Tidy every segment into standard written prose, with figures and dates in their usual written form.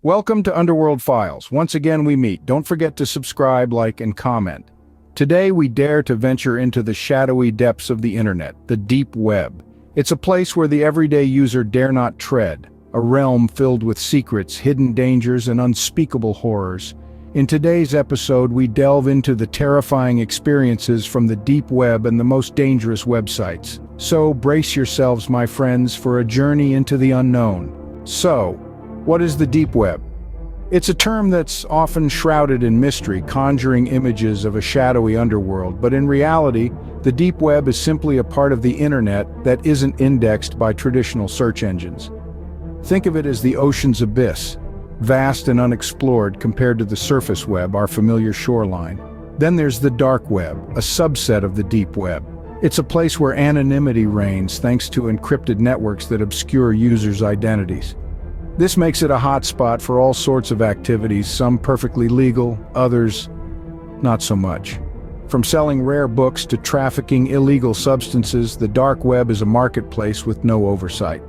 Welcome to Underworld Files. Once again we meet. Don't forget to subscribe, like, and comment. Today we dare to venture into the shadowy depths of the internet, the deep web. It's a place where the everyday user dare not tread, a realm filled with secrets, hidden dangers, and unspeakable horrors. In today's episode we delve into the terrifying experiences from the deep web and the most dangerous websites. So brace yourselves, my friends, for a journey into the unknown. So, what is the deep web? It's a term that's often shrouded in mystery, conjuring images of a shadowy underworld, but in reality, the deep web is simply a part of the internet that isn't indexed by traditional search engines. Think of it as the ocean's abyss, vast and unexplored compared to the surface web, our familiar shoreline. Then there's the dark web, a subset of the deep web. It's a place where anonymity reigns thanks to encrypted networks that obscure users' identities. This makes it a hotspot for all sorts of activities, some perfectly legal, others not so much. From selling rare books to trafficking illegal substances, the dark web is a marketplace with no oversight.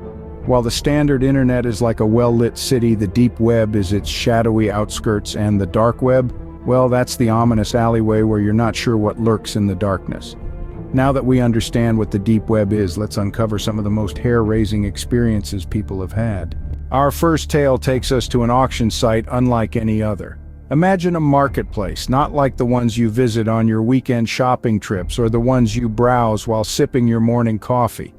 While the standard internet is like a well-lit city, the deep web is its shadowy outskirts, and the dark web, well, that's the ominous alleyway where you're not sure what lurks in the darkness. Now that we understand what the deep web is, let's uncover some of the most hair-raising experiences people have had. Our first tale takes us to an auction site unlike any other. Imagine a marketplace, not like the ones you visit on your weekend shopping trips or the ones you browse while sipping your morning coffee.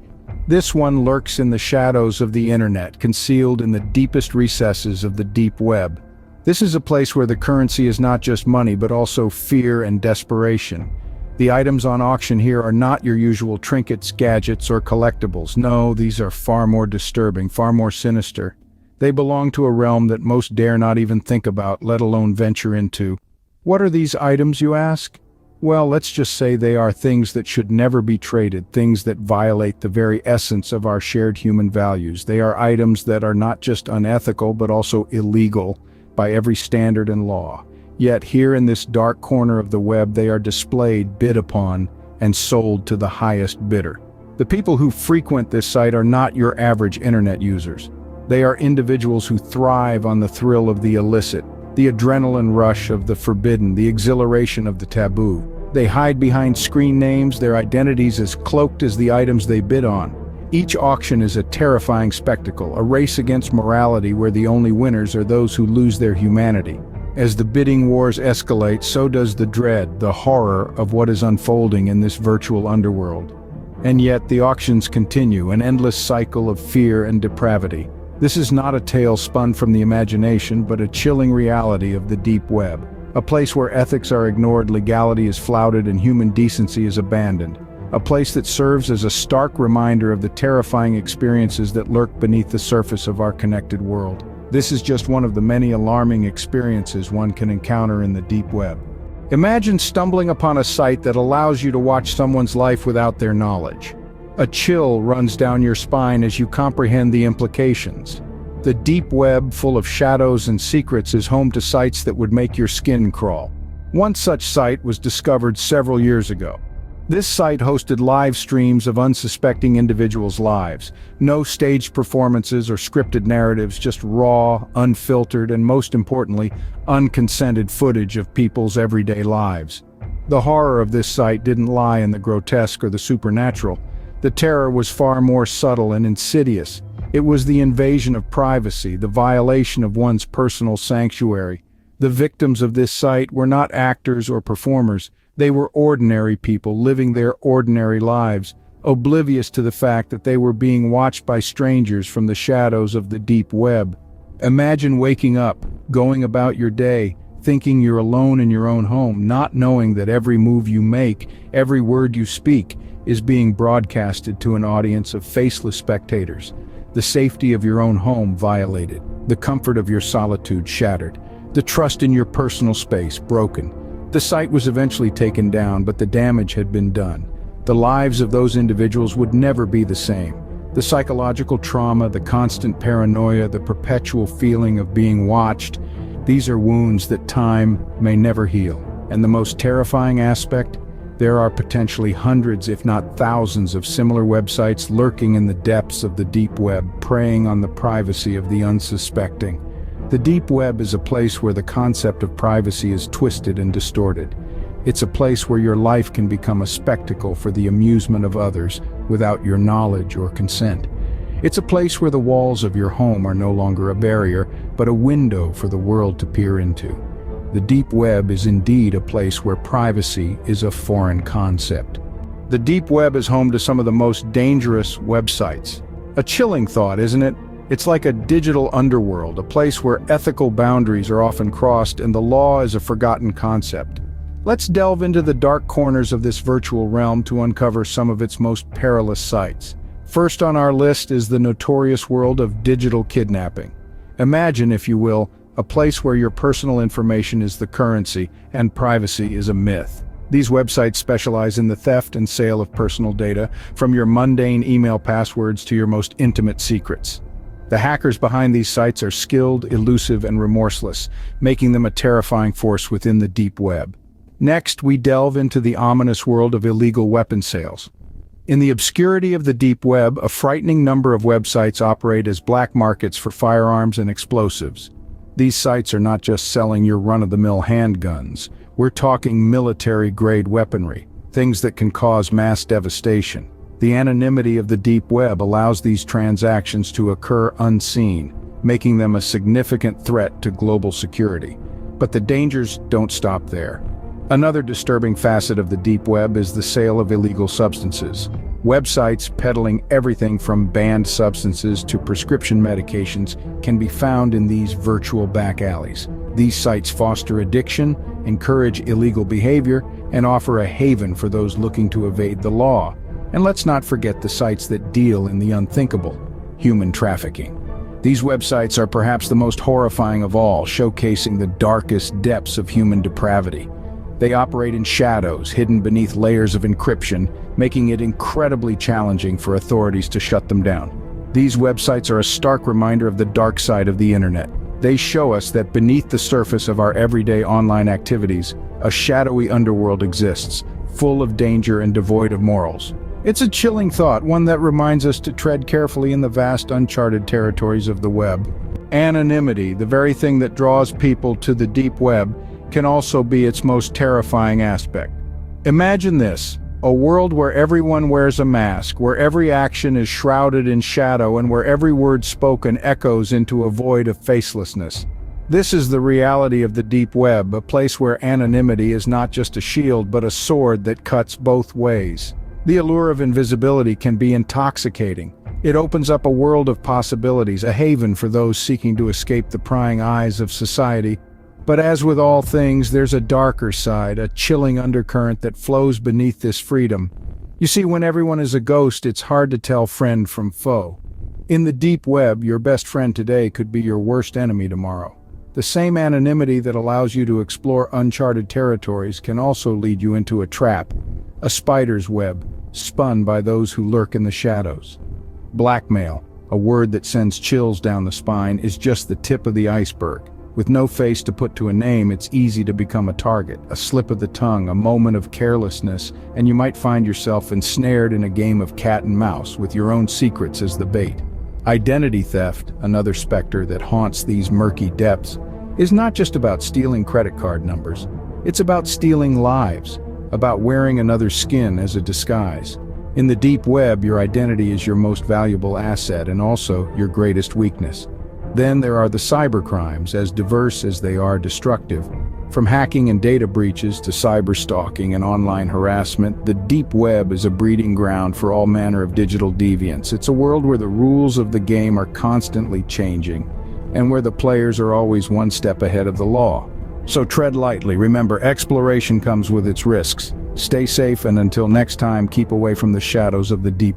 This one lurks in the shadows of the internet, concealed in the deepest recesses of the deep web. This is a place where the currency is not just money, but also fear and desperation. The items on auction here are not your usual trinkets, gadgets, or collectibles. No, these are far more disturbing, far more sinister. They belong to a realm that most dare not even think about, let alone venture into. What are these items, you ask? Well, let's just say they are things that should never be traded, things that violate the very essence of our shared human values. They are items that are not just unethical, but also illegal by every standard and law. Yet here in this dark corner of the web, they are displayed, bid upon, and sold to the highest bidder. The people who frequent this site are not your average internet users. They are individuals who thrive on the thrill of the illicit, the adrenaline rush of the forbidden, the exhilaration of the taboo. They hide behind screen names, their identities as cloaked as the items they bid on. Each auction is a terrifying spectacle, a race against morality where the only winners are those who lose their humanity. As the bidding wars escalate, so does the dread, the horror of what is unfolding in this virtual underworld. And yet the auctions continue, an endless cycle of fear and depravity. This is not a tale spun from the imagination, but a chilling reality of the deep web. A place where ethics are ignored, legality is flouted, and human decency is abandoned. A place that serves as a stark reminder of the terrifying experiences that lurk beneath the surface of our connected world. This is just one of the many alarming experiences one can encounter in the deep web. Imagine stumbling upon a site that allows you to watch someone's life without their knowledge. A chill runs down your spine as you comprehend the implications. The deep web, full of shadows and secrets, is home to sites that would make your skin crawl. One such site was discovered several years ago. This site hosted live streams of unsuspecting individuals' lives. No staged performances or scripted narratives, just raw, unfiltered, and most importantly, unconsented footage of people's everyday lives. The horror of this site didn't lie in the grotesque or the supernatural. The terror was far more subtle and insidious. It was the invasion of privacy, the violation of one's personal sanctuary. The victims of this site were not actors or performers. They were ordinary people living their ordinary lives, oblivious to the fact that they were being watched by strangers from the shadows of the deep web. Imagine waking up, going about your day, thinking you're alone in your own home, not knowing that every move you make, every word you speak, is being broadcasted to an audience of faceless spectators. The safety of your own home violated, the comfort of your solitude shattered, the trust in your personal space broken. The site was eventually taken down, but the damage had been done. The lives of those individuals would never be the same. The psychological trauma, the constant paranoia, the perpetual feeling of being watched, these are wounds that time may never heal. And the most terrifying aspect? There are potentially hundreds, if not thousands, of similar websites lurking in the depths of the deep web, preying on the privacy of the unsuspecting. The deep web is a place where the concept of privacy is twisted and distorted. It's a place where your life can become a spectacle for the amusement of others without your knowledge or consent. It's a place where the walls of your home are no longer a barrier, but a window for the world to peer into. The deep web is indeed a place where privacy is a foreign concept. The deep web is home to some of the most dangerous websites. A chilling thought, isn't it? It's like a digital underworld, a place where ethical boundaries are often crossed and the law is a forgotten concept. Let's delve into the dark corners of this virtual realm to uncover some of its most perilous sites. First on our list is the notorious world of digital kidnapping. Imagine, if you will, a place where your personal information is the currency and privacy is a myth. These websites specialize in the theft and sale of personal data, from your mundane email passwords to your most intimate secrets. The hackers behind these sites are skilled, elusive, and remorseless, making them a terrifying force within the deep web. Next, we delve into the ominous world of illegal weapon sales. In the obscurity of the deep web, a frightening number of websites operate as black markets for firearms and explosives. These sites are not just selling your run-of-the-mill handguns. We're talking military-grade weaponry, things that can cause mass devastation. The anonymity of the deep web allows these transactions to occur unseen, making them a significant threat to global security. But the dangers don't stop there. Another disturbing facet of the deep web is the sale of illegal substances. Websites peddling everything from banned substances to prescription medications can be found in these virtual back alleys. These sites foster addiction, encourage illegal behavior, and offer a haven for those looking to evade the law. And let's not forget the sites that deal in the unthinkable: human trafficking. These websites are perhaps the most horrifying of all, showcasing the darkest depths of human depravity. They operate in shadows, hidden beneath layers of encryption, making it incredibly challenging for authorities to shut them down. These websites are a stark reminder of the dark side of the internet. They show us that beneath the surface of our everyday online activities, a shadowy underworld exists, full of danger and devoid of morals. It's a chilling thought, one that reminds us to tread carefully in the vast uncharted territories of the web. Anonymity, the very thing that draws people to the deep web, can also be its most terrifying aspect. Imagine this: a world where everyone wears a mask, where every action is shrouded in shadow, and where every word spoken echoes into a void of facelessness. This is the reality of the deep web, a place where anonymity is not just a shield but a sword that cuts both ways. The allure of invisibility can be intoxicating. It opens up a world of possibilities, a haven for those seeking to escape the prying eyes of society. But as with all things, there's a darker side, a chilling undercurrent that flows beneath this freedom. You see, when everyone is a ghost, it's hard to tell friend from foe. In the deep web, your best friend today could be your worst enemy tomorrow. The same anonymity that allows you to explore uncharted territories can also lead you into a trap, a spider's web, spun by those who lurk in the shadows. Blackmail, a word that sends chills down the spine, is just the tip of the iceberg. With no face to put to a name, it's easy to become a target, a slip of the tongue, a moment of carelessness, and you might find yourself ensnared in a game of cat and mouse with your own secrets as the bait. Identity theft, another specter that haunts these murky depths, is not just about stealing credit card numbers. It's about stealing lives, about wearing another's skin as a disguise. In the deep web, your identity is your most valuable asset and also your greatest weakness. Then there are the cybercrimes, as diverse as they are destructive. From hacking and data breaches to cyberstalking and online harassment, the deep web is a breeding ground for all manner of digital deviance. It's a world where the rules of the game are constantly changing, and where the players are always one step ahead of the law. So tread lightly. Remember, exploration comes with its risks. Stay safe, and until next time, keep away from the shadows of the deep web.